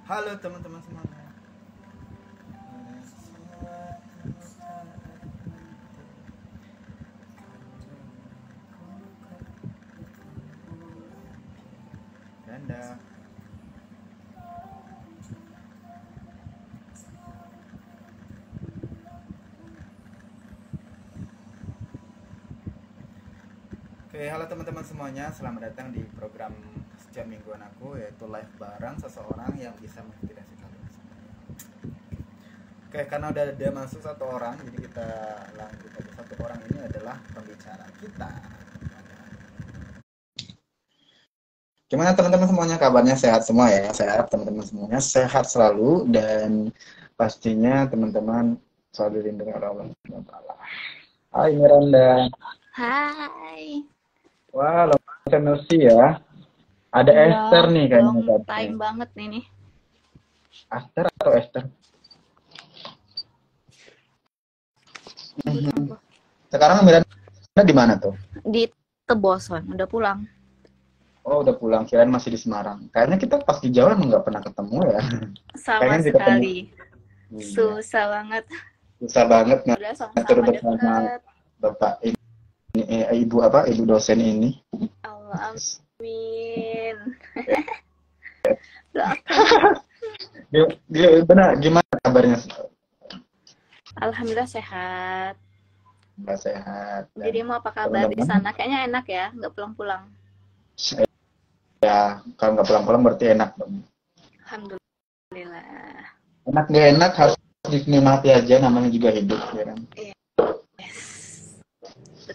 Halo teman-teman semuanya. Ganda. Oke, halo teman-teman semuanya. Selamat datang di program setiap mingguan aku, yaitu live bareng seseorang yang bisa menginspirasi kalian. Oke, karena udah ada masuk satu orang, jadi kita lanjut aja. Satu orang ini adalah pembicara kita. Gimana teman-teman semuanya, kabarnya sehat semua ya? Sehat teman-teman semuanya, sehat selalu, dan pastinya teman-teman selalu dilindungi oleh Allah Subhanahu wa Ta'ala. Hai Miranda. Hai. Wah, long time no see ya. Ada Iya, Esther nih kayaknya. long time banget nih. Esther atau Esther? Sekarang Miranda di mana tuh? Di Teboson, udah pulang. Oh, udah pulang. Kirain masih di Semarang. Kayaknya kita pas di Jawa emang nggak pernah ketemu ya. Sama Pengen sih ketemu. sekali. Iya. Susah banget. Susah banget Udah ngatur sama-sama bersama deket. Bapak ini, Ibu apa? Ibu dosen ini. Allah amin. Benar, gimana kabarnya? Alhamdulillah sehat. Nggak sehat. Dirimu apa kabar di sana? Kayaknya enak ya, nggak pulang-pulang. Ya, kalau nggak pulang-pulang berarti enak dong. Alhamdulillah. Enak nggak enak harus dinikmati aja, namanya juga hidup ya kan. Yes.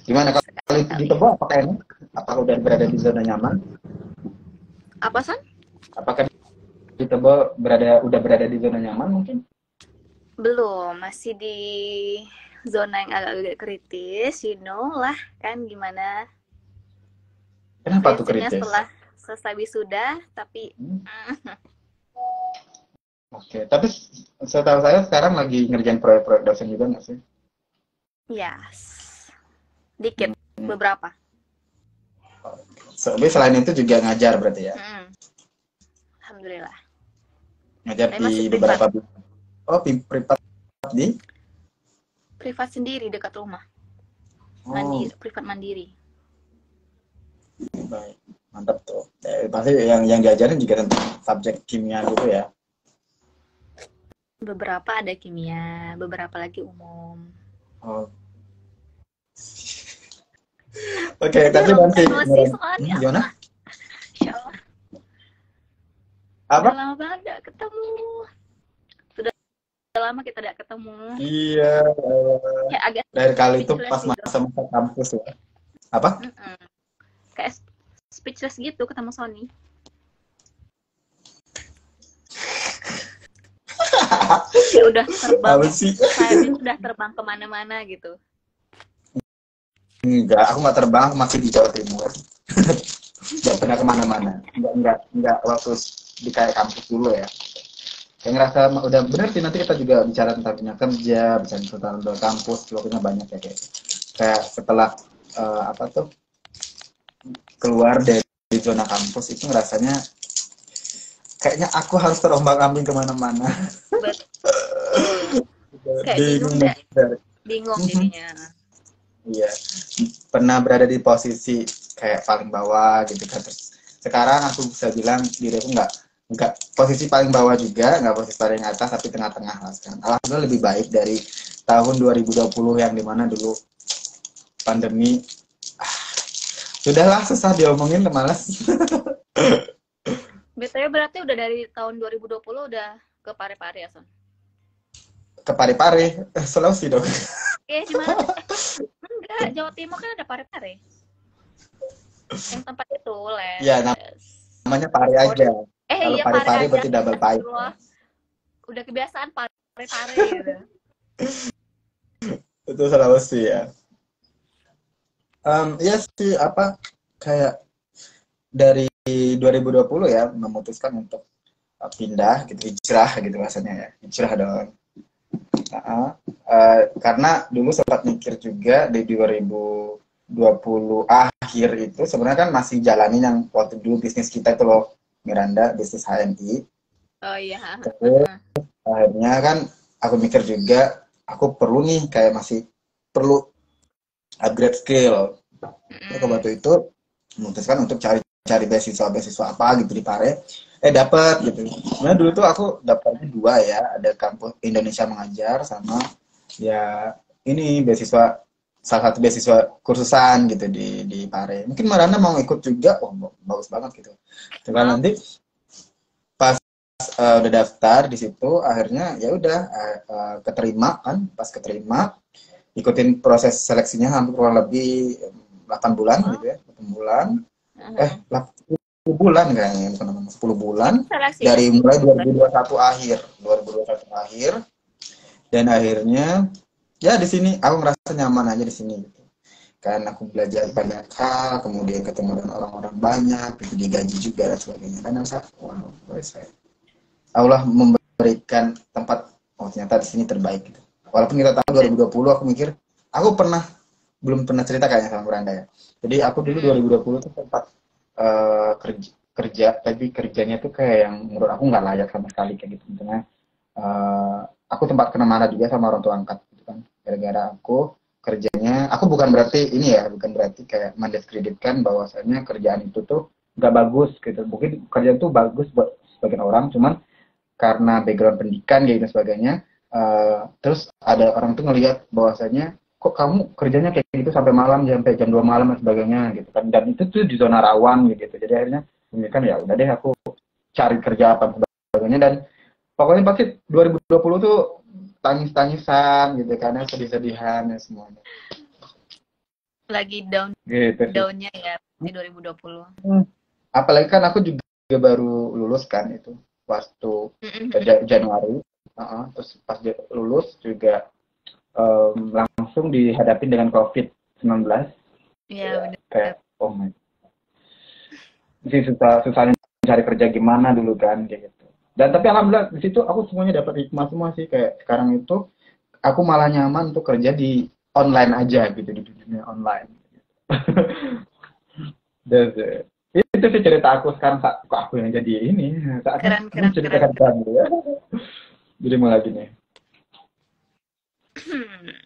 Gimana kalau di Tebo, apakah enak? Apakah udah berada di zona nyaman? Apa San? Apakah di Tebo udah berada di zona nyaman mungkin? Belum, masih di zona yang agak kritis, you know lah kan gimana. Kenapa tuh kritis? Setelah selesai wisuda, tapi Oke, tapi setahu saya sekarang lagi ngerjain proyek-proyek dosen juga nggak sih? yes, dikit, beberapa. Tapi selain itu juga ngajar berarti ya? Alhamdulillah. Ngajar di beberapa. Oh, privat di? Privat sendiri dekat rumah. Privat mandiri. Baik, mantap tuh. Pasti yang diajarin juga tentang subjek kimia gitu ya? Beberapa ada kimia, beberapa lagi umum. Oh. Oke, tapi nanti gimana? Insyaallah. Apa? Udah lama banget gak ketemu. Sudah lama kita gak ketemu. Iya. Ya, agak dari kali itu pas masa-masa kampus ya. Apa? Kayak speechless gitu ketemu Sony. Ya udah terbang. Saya udah terbang kemana-mana gitu. Enggak, aku nggak terbang, aku masih di Jawa Timur. Nggak pernah kemana-mana. Enggak waktu di kayak kampus dulu ya. Kayak ngerasa udah bener sih, nanti kita juga bicara tentang dunia kerja, bicara tentang kampus, pokoknya banyak ya kayak setelah keluar dari zona kampus itu ngerasanya kayaknya aku harus terombang-ambing kemana-mana. Kayak bingung jadinya. Iya, pernah berada di posisi kayak paling bawah gitu kan. Terus sekarang aku bisa bilang diriku nggak posisi paling bawah juga, nggak posisi paling atas, tapi tengah-tengah lah sekarang. Alhamdulillah lebih baik dari tahun 2020 yang dimana dulu pandemi. Sudahlah, susah diomongin, malas. BTW berarti udah dari tahun 2020 udah ke Parepare ya, Son? Ke Parepare, Sulawesi dong. Gimana? Enggak, Jawa Timur kan ada Parepare. Yang tempat itu, les. Ya, namanya Pare aja. Kalau iya, Pare berarti double pahit. Udah kebiasaan Parepare gitu. Itu Sulawesi ya. Ya sih, kayak dari 2020 ya memutuskan untuk pindah gitu, hijrah gitu rasanya ya, hijrah dong. Karena dulu sempat mikir juga di 2020 akhir itu sebenarnya kan masih jalanin yang waktu dulu bisnis kita itu loh, Miranda, bisnis HMI. Oh iya. Terus akhirnya kan aku mikir juga, aku perlu nih kayak masih perlu upgrade skill. Ke Mm-mm. waktu itu memutuskan untuk cari beasiswa apa gitu di Pare, dapat gitu. Sebenarnya dulu tuh aku daftarnya dua ya, ada kampus Indonesia Mengajar sama ya ini beasiswa, salah satu beasiswa kursusan gitu di Pare. Mungkin Marana mau ikut juga, oh bagus banget gitu. Itu kan Mau. nanti pas udah daftar di situ, akhirnya ya udah keterima kan, pas keterima ikutin proses seleksinya hampir kurang lebih 8 bulan Oh. gitu ya, 8 bulan. Uh-huh. 10 bulan kayaknya, bukan 10 bulan. Itu seleksinya Dari mulai sebulan. 2021 akhir, 2021 akhir, dan akhirnya ya di sini aku ngerasa nyaman aja di sini gitu. Kan aku belajar banyak hal, kemudian ketemu dengan orang-orang banyak, gitu, digaji juga dan sebagainya. Dan saya, wow, Allah memberikan tempat, oh ternyata di sini terbaik gitu. Walaupun kita tahu 2020, aku mikir, aku belum pernah cerita kayaknya sama Miranda ya. Jadi aku dulu Mm-mm. 2020 tuh sempat kerja, tapi kerjanya tuh kayak yang menurut aku nggak layak sama sekali kayak gitu. Misalnya aku sempat kena marah juga sama orang tua angkat gitu kan. Gara-gara aku kerjanya, aku bukan berarti ini ya, bukan berarti kayak mendiskreditkan bahwasanya kerjaan itu tuh nggak bagus gitu. Mungkin kerjaan itu bagus buat sebagian orang, cuman karena background pendidikan gitu dan sebagainya, terus ada orang tuh ngelihat bahwasanya kok kamu kerjanya kayak gitu sampai malam, sampai jam 2 malam dan sebagainya gitu kan, dan itu tuh di zona rawan gitu. Jadi akhirnya kan ya udah deh aku cari kerja apa dan sebagainya. Dan pokoknya pasti 2020 tuh tangis-tangisan gitu karena sedih-sedihan ya semuanya Lagi down gitu sih. downnya ya di 2020. Apalagi kan aku juga baru lulus kan itu waktu Mm-mm. Januari. Terus pas lulus juga langsung dihadapi dengan COVID-19. Iya Ya, benar. kayak oh my, sih susahnya cari kerja gimana dulu kan kayak gitu. Dan tapi alhamdulillah di situ aku semuanya dapat hikmah semua sih, kayak sekarang itu aku malah nyaman untuk kerja di online aja gitu, di dunia online. That's it. Itu sih cerita aku sekarang, saat kok aku yang jadi ini saatnya Keren kamu keren keren ceritakan keren. kamu ya. Jadi mulai gini.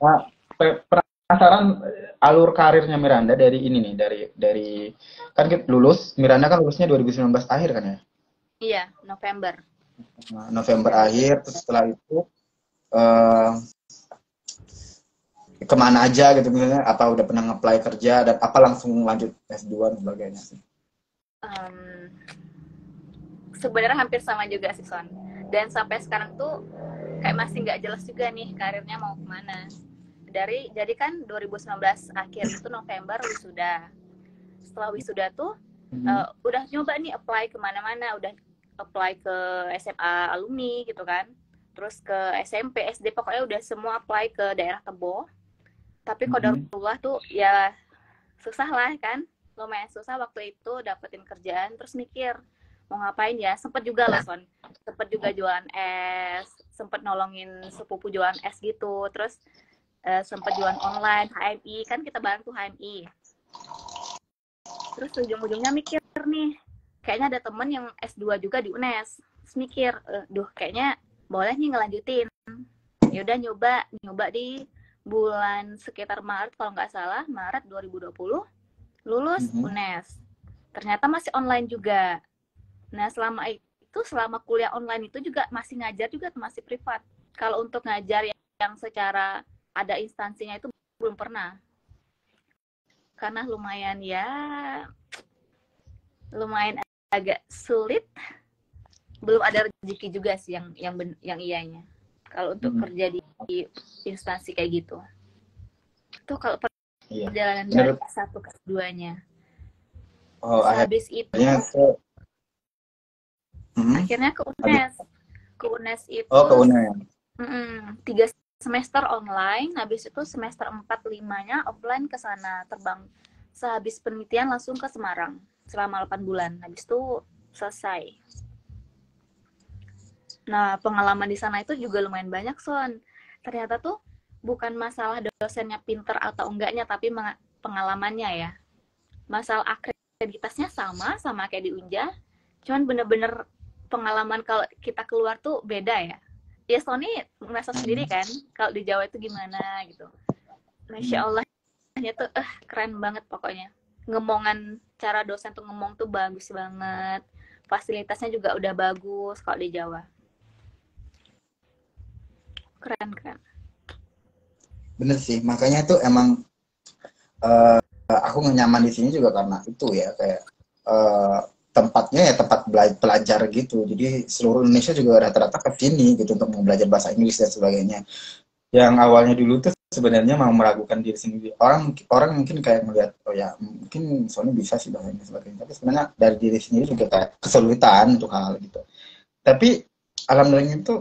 Nah, penasaran alur karirnya Miranda dari ini nih, dari kan kita lulus, Miranda kan lulusnya 2019 akhir kan ya. Iya, November. Nah, November akhir, terus setelah itu eh, kemana aja gitu misalnya, apa udah pernah nge-apply kerja dan apa langsung lanjut S2 dan sebagainya sih. Em, Sebenarnya hampir sama juga sih Son. Dan sampai sekarang tuh kayak masih nggak jelas juga nih karirnya mau kemana. Jadi kan 2019 akhir itu November wisuda. Setelah wisuda tuh udah nyoba nih apply kemana-mana, udah apply ke SMA alumni gitu kan, terus ke SMP SD, pokoknya udah semua apply ke daerah Tebo. Tapi Mhm. kodarullah tuh ya susah lah kan, lumayan susah waktu itu dapetin kerjaan. Terus mikir mau ngapain ya, sempet juga loh Son, sempet juga jualan es, sempet nolongin sepupu jualan es gitu. Terus sempet jualan online HMI, kan kita bantu HMI. Terus ujung-ujungnya mikir nih, kayaknya ada temen yang S2 juga di UNES. Terus mikir, duh kayaknya boleh nih ngelanjutin. Ya udah nyoba di bulan sekitar Maret kalau nggak salah, Maret 2020 lulus Mhm. UNES. Ternyata masih online juga. Nah, selama kuliah online itu juga masih ngajar juga, masih privat. Kalau untuk ngajar yang secara ada instansinya itu belum pernah. Karena lumayan agak sulit, belum ada rezeki juga sih yang iyanya. Kalau untuk Mhm. kerja di instansi kayak gitu. Itu kalau Iya. perjalanan dari Menurut S1 ke S2-nya. oh Sehabis itu akhirnya ke mhm. akhirnya ke Habis UNES. Ke UNES oh itu ke UNER. 3 semester online, habis itu semester 4-5-nya offline ke sana, terbang. Sehabis penelitian langsung ke Semarang selama 8 bulan. Habis itu selesai. Nah, pengalaman di sana itu juga lumayan banyak, Son. Ternyata tuh bukan masalah dosennya pinter atau enggaknya, tapi pengalamannya ya. Masalah akreditasnya sama kayak di Unja, cuman bener-bener pengalaman kalau kita keluar tuh beda ya. Ya Sony merasa sendiri kan kalau di Jawa itu gimana gitu. Masya Allahnya tuh keren banget pokoknya. Ngomongan cara dosen tuh ngomong tuh bagus banget. Fasilitasnya juga udah bagus kalau di Jawa. Keren. Bener sih, makanya tuh emang aku nyaman di sini juga karena itu ya, kayak tempatnya ya tempat belajar gitu. Jadi seluruh Indonesia juga rata-rata ke sini gitu untuk belajar bahasa Inggris dan sebagainya. Yang awalnya dulu tuh sebenarnya mau meragukan diri sendiri. Orang mungkin kayak melihat, oh ya mungkin soalnya bisa sih bahasa Inggris sebagainya. Tapi sebenarnya dari diri sendiri juga kayak kesulitan untuk hal gitu. Tapi alhamdulillah itu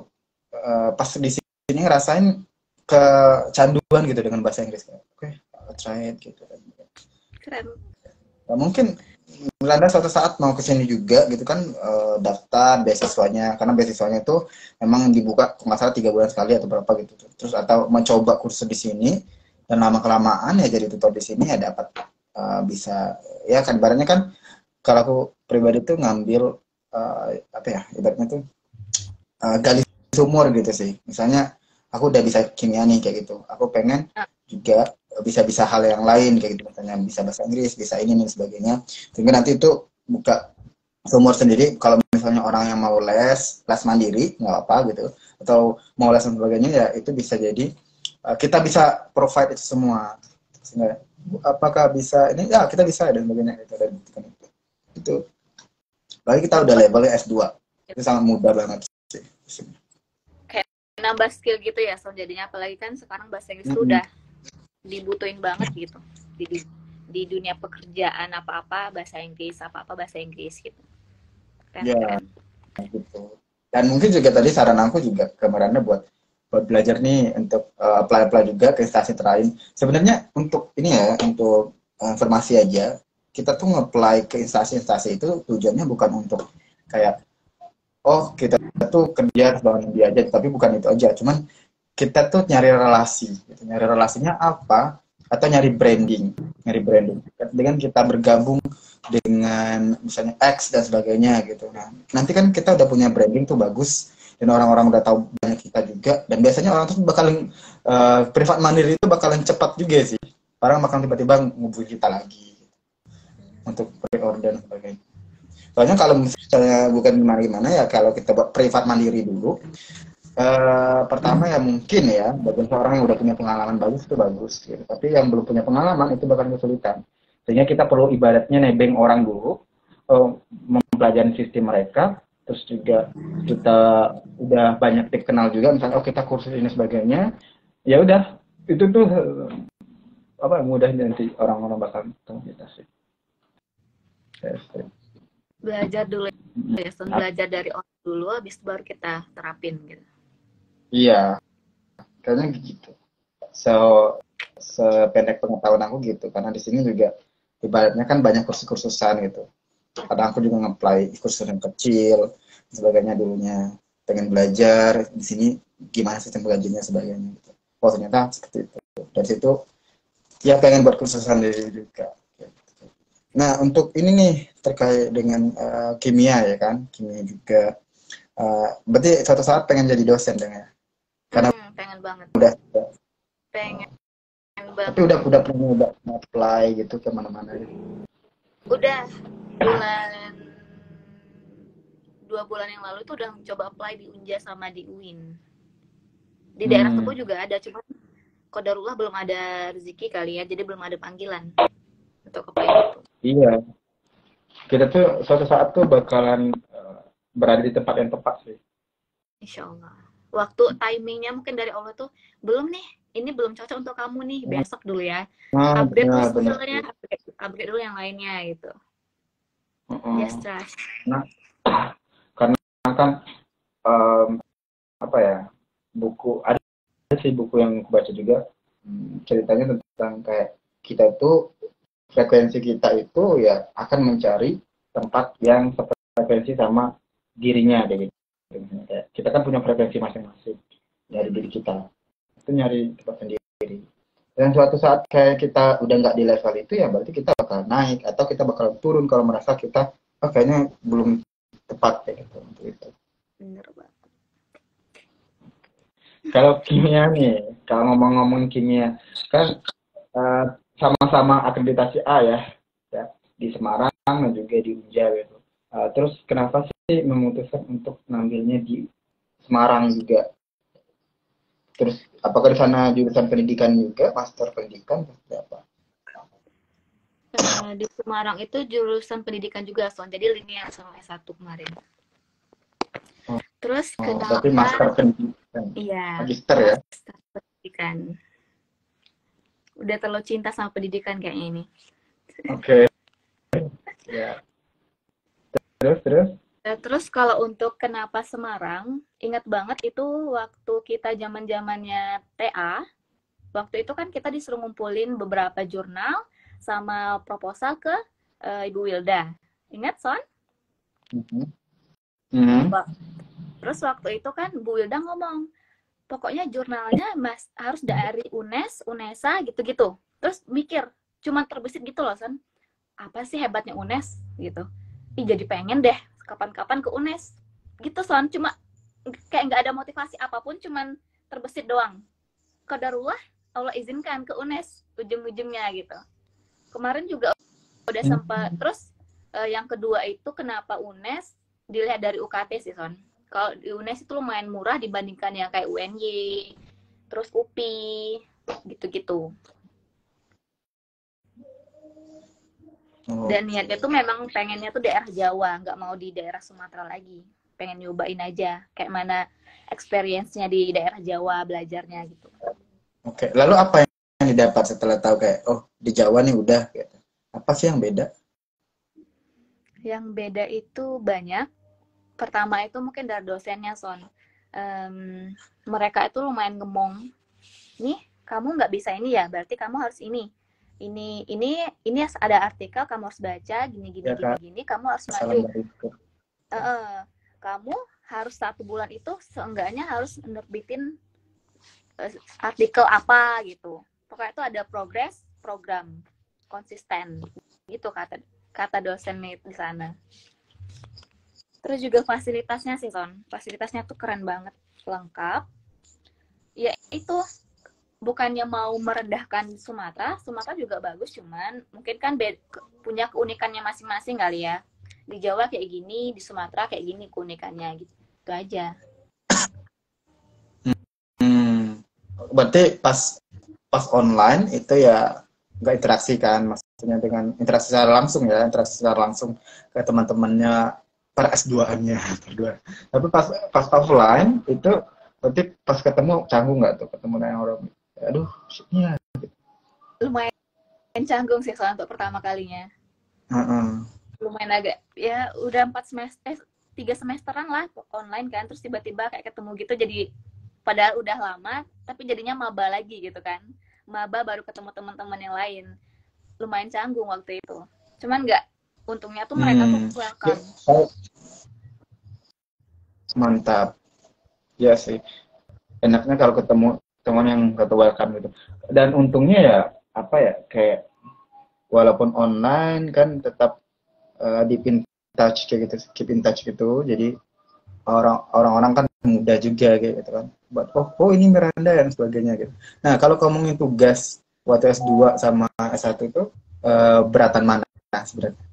pas di sini ngerasain kecanduan gitu dengan bahasa Inggris. Oke, try it gitu. Keren. Nah, mungkin Belanda suatu saat mau ke sini juga gitu kan, daftar beasiswanya, karena beasiswanya itu memang dibuka nggak salah 3 bulan sekali atau berapa gitu, terus atau mencoba kursus di sini dan lama kelamaan ya jadi tutor di sini ya dapat bisa ya kan, ibaratnya kan kalau aku pribadi tuh ngambil apa ya ibaratnya tuh gali sumur gitu sih, misalnya aku udah bisa kimia nih kayak gitu, aku pengen juga bisa hal yang lain kayak gitu, misalnya bisa bahasa Inggris, bisa ini dan sebagainya, sehingga nanti itu buka sumur sendiri. Kalau misalnya orang yang mau les mandiri nggak apa gitu, atau mau les dan sebagainya ya itu bisa jadi kita bisa provide itu semua. Sehingga, apakah bisa ini ya kita bisa dan sebagainya gitu, dan itu lagi kita udah levelnya S2 itu sangat mudah banget sih. Kayak nambah skill gitu ya, so jadinya apalagi kan sekarang bahasa Inggris tuh udah dibutuhin banget gitu di dunia pekerjaan, apa-apa bahasa Inggris, apa-apa bahasa Inggris gitu. Keren. Gitu. Dan mungkin juga tadi saran aku juga ke Miranda buat belajar nih untuk apply juga ke instansi lain. Sebenarnya untuk ini ya, untuk informasi aja, kita tuh nge-apply ke instansi itu tujuannya bukan untuk kayak oh kita tuh kerja bangun dia aja, tapi bukan itu aja. Cuman kita tuh nyari relasi, gitu. Nyari relasinya apa? Atau nyari branding. Dengan kita bergabung dengan misalnya X dan sebagainya gitu. Nah, nanti kan kita udah punya branding tuh bagus dan orang-orang udah tahu banyak kita juga, dan biasanya orang tuh bakalan privat mandiri itu bakalan cepat juga sih. Orang bakal tiba-tiba ngubungi kita lagi gitu, untuk pre-order dan sebagainya. Soalnya kalau misalnya bukan gimana-gimana ya, kalau kita buat privat mandiri dulu, pertama ya mungkin ya bagi seorang yang udah punya pengalaman bagus itu bagus gitu. Tapi yang belum punya pengalaman itu bakal kesulitan. Sehingga kita perlu ibaratnya nebeng orang dulu, mempelajari sistem mereka, terus juga kita udah banyak kenal juga, misalnya oh kita kursus ini sebagainya, ya udah itu tuh apa mudah nanti orang-orang bakal ketemu kita sih. Belajar dulu ya, belajar dari orang dulu, habis baru kita terapin gitu. Iya, kayaknya gitu. Sependek pengetahuan aku gitu, karena di sini juga ibaratnya kan banyak kursus-kursusan gitu. Kadang aku juga nge-apply kursus yang kecil, sebagainya dulunya. Pengen belajar di sini gimana sistem belajarnya sebagainya gitu. Oh ternyata seperti itu. Dari situ ya pengen buat kursusan diri juga. Nah untuk ini nih terkait dengan kimia ya kan, kimia juga. Berarti suatu saat pengen jadi dosen dong ya? Karena pengen banget. Pengen banget. Tapi udah pernah apply gitu ke mana-mana ya? Udah 2 bulan yang lalu tuh udah coba apply di Unja sama di UIN. Di daerah Tebu juga ada, cuma qadarullah belum ada rezeki kali ya, jadi belum ada panggilan untuk apply itu. Iya. Kita tuh suatu saat tuh bakalan berada di tempat yang tepat sih. Insya Allah. Waktu timingnya mungkin dari Allah tuh belum nih, ini belum cocok untuk kamu nih, besok dulu ya. Upgrade dulu skillnya, upgrade dulu yang lainnya gitu. Just trust. Nah, karena kan apa ya, buku ada sih buku yang aku baca juga, ceritanya tentang kayak kita tuh frekuensi kita itu ya akan mencari tempat yang frekuensi sama dirinya gitu. Kita kan punya frekuensi masing-masing dari diri kita, itu nyari tempat sendiri. Dan suatu saat kayak kita udah nggak di level itu ya berarti kita bakal naik atau kita bakal turun kalau merasa kita kayaknya belum tepat kayak gitu untuk itu. Bener banget. Kalau kimia nih, kalau ngomong-ngomong kimia, kan eh, sama-sama akreditasi A ya, ya di Semarang dan juga di Unja gitu. Terus kenapa sih memutuskan untuk ngambilnya di Semarang juga? Terus apakah di sana jurusan pendidikan juga, master pendidikan, seperti apa? Di Semarang itu jurusan pendidikan juga, Son. Jadi linear sama S1 kemarin. Oh, Terus berarti master kenapa? pendidikan, Iya, magister ya? master pendidikan. Udah terlalu cinta sama pendidikan kayaknya ini. Oke, ya. Terus? Terus kalau untuk kenapa Semarang, ingat banget itu waktu kita zaman-zamannya TA, waktu itu kan kita disuruh ngumpulin beberapa jurnal sama proposal ke Ibu Wilda. Ingat, Son? Mhm. Mhm. Terus waktu itu kan Bu Wilda ngomong, pokoknya jurnalnya harus dari UNES, UNESA gitu-gitu. Terus mikir, cuman terbesit gitu loh, Son. Apa sih hebatnya UNES gitu. Jadi pengen deh kapan-kapan ke UNES. Gitu, Son. Cuma kayak nggak ada motivasi apapun, cuman terbesit doang. Qadarullah Allah izinkan ke UNES ujung-ujungnya gitu. Kemarin juga udah sempat. Terus yang kedua itu kenapa UNES dilihat dari UKT sih, Son. Kalau di UNES itu lumayan murah dibandingkan yang kayak UNY, terus UPI, gitu-gitu. Dan niatnya tuh memang pengennya tuh daerah Jawa, nggak mau di daerah Sumatera lagi. Pengen nyobain aja kayak mana experience-nya di daerah Jawa belajarnya gitu. Oke, lalu apa yang didapat setelah tahu kayak, oh di Jawa nih udah, gitu. Apa sih yang beda? Yang beda itu banyak. Pertama itu mungkin dari dosennya, Son. Mereka itu lumayan ngemong. Nih, kamu nggak bisa ini ya, berarti kamu harus ini. Ini ada artikel kamu harus baca, gini gini Ya gini kan, gini, kamu harus salam maju. dari itu. Kamu harus 1 bulan itu seenggaknya harus nerbitin artikel apa gitu. Pokoknya itu ada progres, program, konsisten gitu kata dosen di sana. Terus juga fasilitasnya sih, Son. Fasilitasnya tuh keren banget, lengkap. Ya itu bukannya mau merendahkan Sumatera juga bagus, cuman mungkin kan punya keunikannya masing-masing kali ya. Di Jawa kayak gini, di Sumatera kayak gini keunikannya gitu. Itu aja. Berarti pas online itu ya nggak interaksi kan, maksudnya dengan interaksi secara langsung ya, interaksi secara langsung ke teman-temannya para S2-nya berdua. Tapi pas offline itu berarti pas ketemu canggung nggak tuh ketemu dengan orang, aduh, iya. Lumayan canggung sih soal untuk pertama kalinya. Lumayan agak ya udah 3 semesteran lah online kan, terus tiba-tiba kayak ketemu gitu, jadi padahal udah lama tapi jadinya maba lagi gitu kan, maba baru ketemu teman-teman yang lain. Lumayan canggung waktu itu, cuman nggak, untungnya tuh mereka tuh welcome. Mantap ya sih, enaknya kalau ketemu teman yang satu welcome gitu. Dan untungnya ya apa ya, kayak walaupun online kan tetap deep in touch kayak gitu, keep in touch gitu. Jadi orang-orang kan mudah juga kayak gitu kan, buat oh ini Miranda dan sebagainya gitu. Nah kalau ngomongin tugas waktu S2 sama S1 itu beratan mana sebenarnya?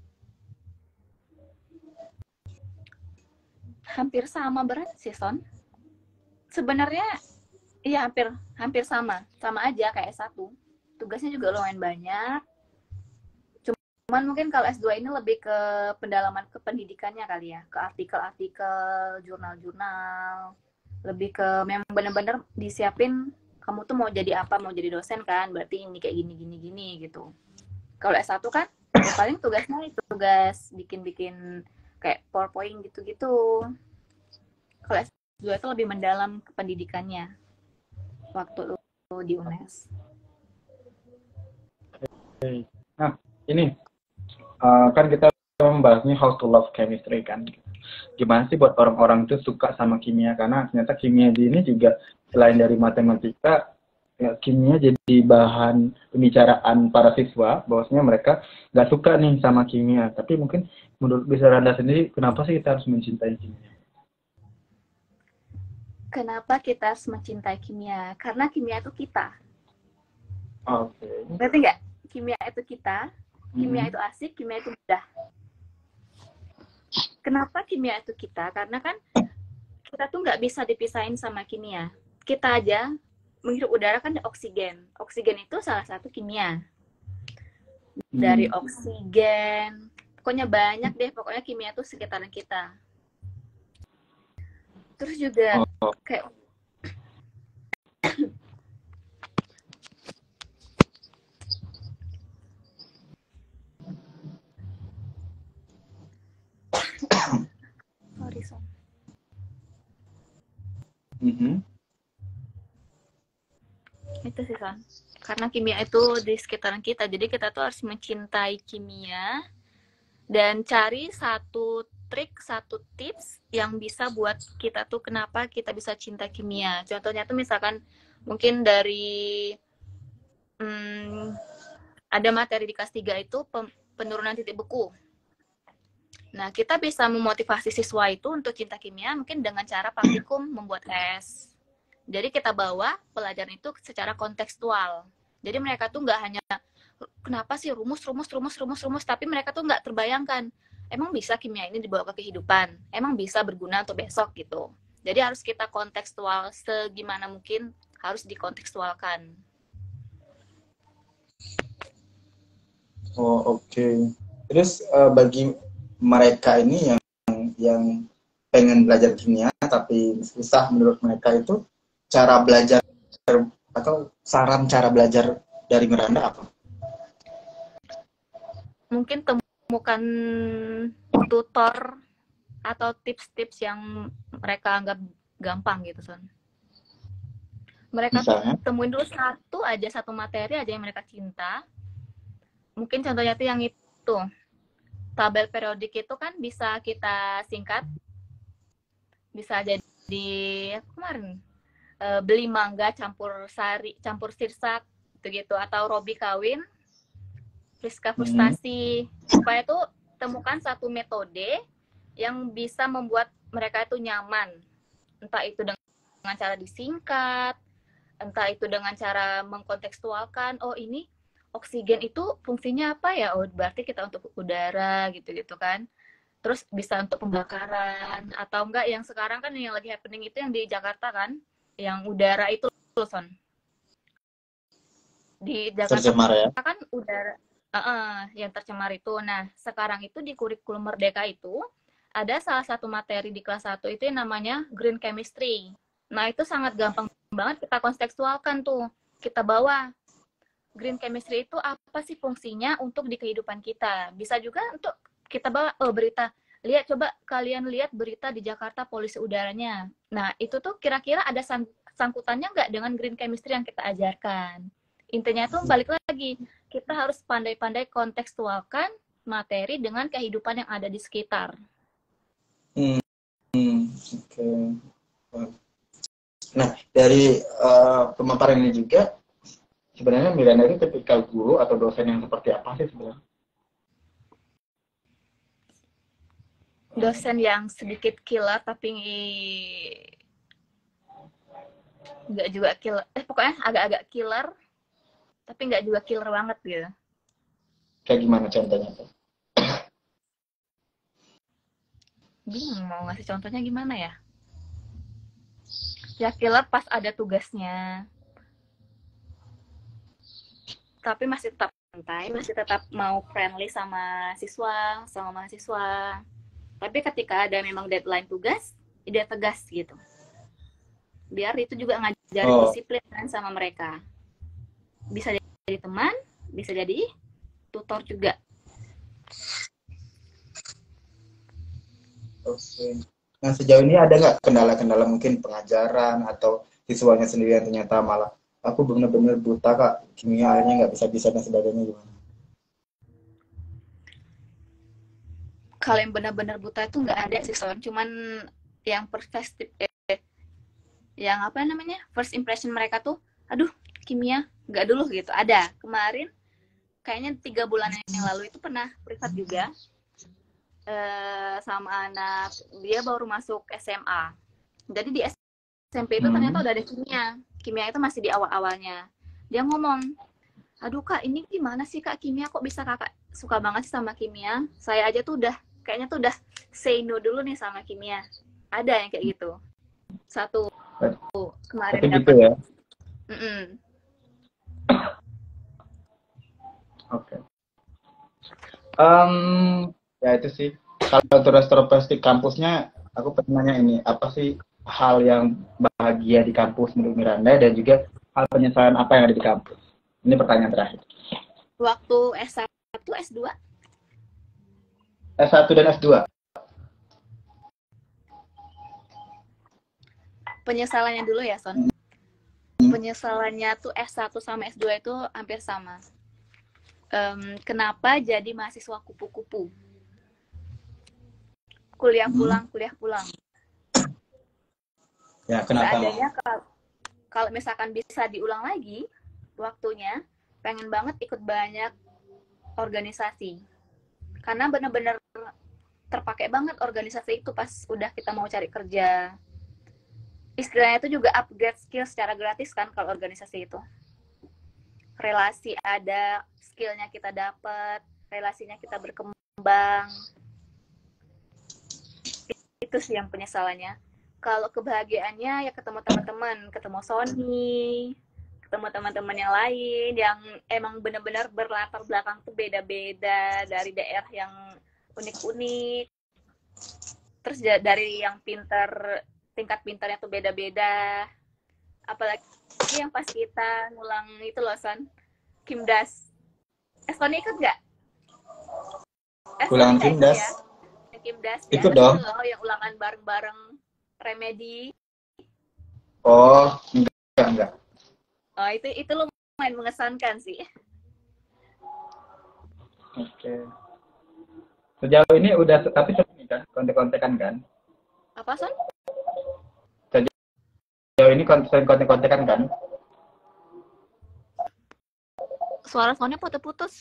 Hampir sama berat sih, Son. Sebenarnya iya hampir sama aja kayak S1. Tugasnya juga lumayan banyak. Cuman mungkin kalau S2 ini lebih ke pendalaman ke pendidikannya kali ya, ke artikel-artikel, jurnal-jurnal. Lebih ke memang benar-benar disiapin kamu tuh mau jadi apa, mau jadi dosen kan, berarti ini kayak gini gitu. Kalau S1 kan ya paling tugasnya itu tugas bikin-bikin kayak PowerPoint gitu-gitu. Kalau S2 itu lebih mendalam ke pendidikannya waktu di UNES. Nah ini kan kita membahasnya how to love chemistry kan. Gimana sih buat orang-orang itu suka sama kimia, karena ternyata kimia di ini juga selain dari matematika ya, kimia jadi bahan pembicaraan para siswa, bahwasanya mereka nggak suka nih sama kimia, tapi mungkin menurut Bisa Randa sendiri, kenapa sih kita harus mencintai kimia? Kenapa kita harus mencintai kimia? Karena kimia itu kita. Oke. Ngerti nggak? Kimia itu kita, kimia itu asik, kimia itu mudah. Kenapa kimia itu kita? Karena kan kita tuh nggak bisa dipisahin sama kimia. Kita aja menghirup udara kan ada oksigen. Oksigen itu salah satu kimia. Dari oksigen, pokoknya banyak deh. Pokoknya kimia itu sekitaran kita. Terus juga kayak sorry, Son. Itu sih, Son. Karena kimia itu di sekitaran kita, jadi kita tuh harus mencintai kimia dan cari satu trik, satu tips yang bisa buat kita tuh kenapa kita bisa cinta kimia. Contohnya tuh misalkan mungkin dari ada materi di kelas 3 itu penurunan titik beku. Nah, kita bisa memotivasi siswa itu untuk cinta kimia mungkin dengan cara praktikum membuat tes. Jadi kita bawa pelajaran itu secara kontekstual. Jadi mereka tuh nggak hanya kenapa sih rumus, tapi mereka tuh nggak terbayangkan. Emang bisa kimia ini dibawa ke kehidupan? Emang bisa berguna untuk besok gitu? Jadi harus kita kontekstual segimana mungkin harus dikontekstualkan. Oh, oke. Terus bagi mereka ini yang pengen belajar kimia tapi susah menurut mereka itu, cara belajar atau saran cara belajar dari Miranda apa? Mungkin temukan tutor atau tips-tips yang mereka anggap gampang gitu, Son. Mereka tuh temuin dulu satu materi aja yang mereka cinta. Mungkin contohnya tuh yang itu. Tabel periodik itu kan bisa kita singkat. Bisa jadi kemarin beli mangga campur sirsak gitu, atau Robi kawin Friska frustasi. Supaya tuh temukan satu metode yang bisa membuat mereka itu nyaman. Entah itu dengan cara disingkat, entah itu dengan cara mengkontekstualkan, oh ini oksigen itu fungsinya apa ya? Oh, berarti kita untuk udara gitu-gitu kan. Terus bisa untuk pembakaran, atau enggak yang sekarang kan yang lagi happening itu yang di Jakarta kan, yang udara itu, Son. Di Jakarta tercemar, ya? Kan udara yang tercemar itu. Nah, sekarang itu di kurikulum Merdeka itu ada salah satu materi di kelas 1 itu yang namanya Green Chemistry. Nah, itu sangat gampang banget kita kontekstualkan tuh. Kita bawa Green Chemistry itu apa sih fungsinya untuk di kehidupan kita. Bisa juga untuk kita bawa berita. Coba kalian lihat berita di Jakarta polusi udaranya. Nah, itu tuh kira-kira ada sangkutannya nggak dengan Green Chemistry yang kita ajarkan. Intinya tuh balik lagi, kita harus pandai-pandai kontekstualkan materi dengan kehidupan yang ada di sekitar. Oke. Nah, dari pemaparan ini juga, sebenarnya Miranda itu tipikal guru atau dosen yang seperti apa sih sebenarnya? Dosen yang sedikit killer tapi nggak juga killer, pokoknya agak-agak killer tapi nggak juga killer banget gitu. Kayak gimana contohnya tuh? Bingung mau ngasih contohnya gimana ya? Ya killer pas ada tugasnya, tapi masih tetap santai, masih tetap mau friendly sama mahasiswa. Tapi ketika ada memang deadline tugas, dia tegas gitu. Biar itu juga ngajarin disiplin kan sama mereka. Bisa jadi teman, bisa jadi tutor juga. Oke. Nah, sejauh ini ada nggak kendala-kendala mungkin pengajaran atau siswanya sendiri yang ternyata malah aku benar-benar buta kak, kimia akhirnya nggak bisa dan sebagainya, gimana? Kalau yang benar-benar buta itu nggak ada sih, Son. Cuman yang yang apa namanya, first impression mereka tuh, aduh kimia nggak dulu gitu. Ada kemarin kayaknya 3 bulan yang lalu itu pernah privat juga. sama anak dia baru masuk SMA. Jadi di SMP itu ternyata udah ada kimia. Kimia itu masih di awal-awalnya. Dia ngomong, aduh kak, ini gimana sih kak kimia, kok bisa kakak suka banget sih sama kimia? Saya aja tuh udah, kayaknya tuh udah say no dulu nih sama kimia. Ada yang kayak gitu. Satu kemarin Tapi gitu dapat. ya. Oke. Ya itu sih. Kalau untuk restoratif kampusnya, aku pengen nanya ini, apa sih hal yang bahagia di kampus menurut Miranda dan juga hal penyesalan apa yang ada di kampus? Ini pertanyaan terakhir. Waktu S1, S2? S1 dan S2. Penyesalannya dulu ya, Son. Penyesalannya tuh S1 sama S2 itu hampir sama. Kenapa jadi mahasiswa kupu-kupu? Kuliah pulang. Ya, kenapa? Seandainya kalau misalkan bisa diulang lagi waktunya, pengen banget ikut banyak organisasi. Karena bener-bener terpakai banget organisasi itu pas udah kita mau cari kerja. Istilahnya itu juga upgrade skill secara gratis kan kalau organisasi itu. Relasi ada, skillnya kita dapat, relasinya kita berkembang. Itu sih yang penyesalannya. Kalau kebahagiaannya ya ketemu teman-teman, ketemu Sony, ketemu teman-teman yang lain yang emang benar-benar berlatar belakang tuh beda-beda, dari daerah yang unik-unik, terus dari yang pintar, tingkat pintarnya tuh beda-beda. Apalagi yang pas kita ngulang itu loh, Son, Kimdas. Sony ikut nggak? Ulangan Kimdas. Ya? Kimdas ikut ya, dong. loh, yang ulangan bareng-bareng Remedi. Oh, enggak. Oh, itu lumayan mengesankan sih. Oke. Sejauh ini udah, tapi sering kan kontek-kontekan kan? Apa, Son? Sejauh ini sering kontek-kontekan kan? Suara Sonnya putus-putus.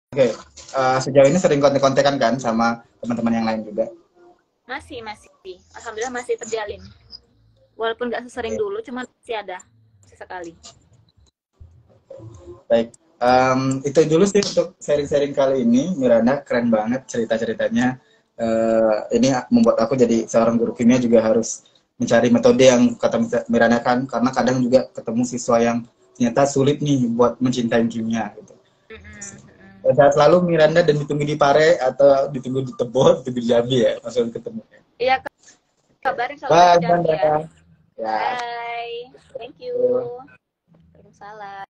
Oke. Sejauh ini sering kontek-kontekan kan sama teman-teman yang lain juga? Masih. Alhamdulillah masih terjalin. Walaupun nggak sesering dulu, cuma masih ada sesekali. Baik. Itu dulu sih untuk sharing-sharing kali ini. Miranda, keren banget cerita-ceritanya. Ini membuat aku jadi seorang guru kimia juga harus mencari metode yang kata Miranda kan, karena kadang juga ketemu siswa yang ternyata sulit nih buat mencintai kimia gitu. Sehat selalu Miranda, dan ditunggu di Pare atau ditunggu di Tebo, ditunggu di Jambi ya, langsung ketemu. Iya, kabarin kalau Bye, di Jambi ya. Ya. Bye. Thank you. Waalaikumsalam.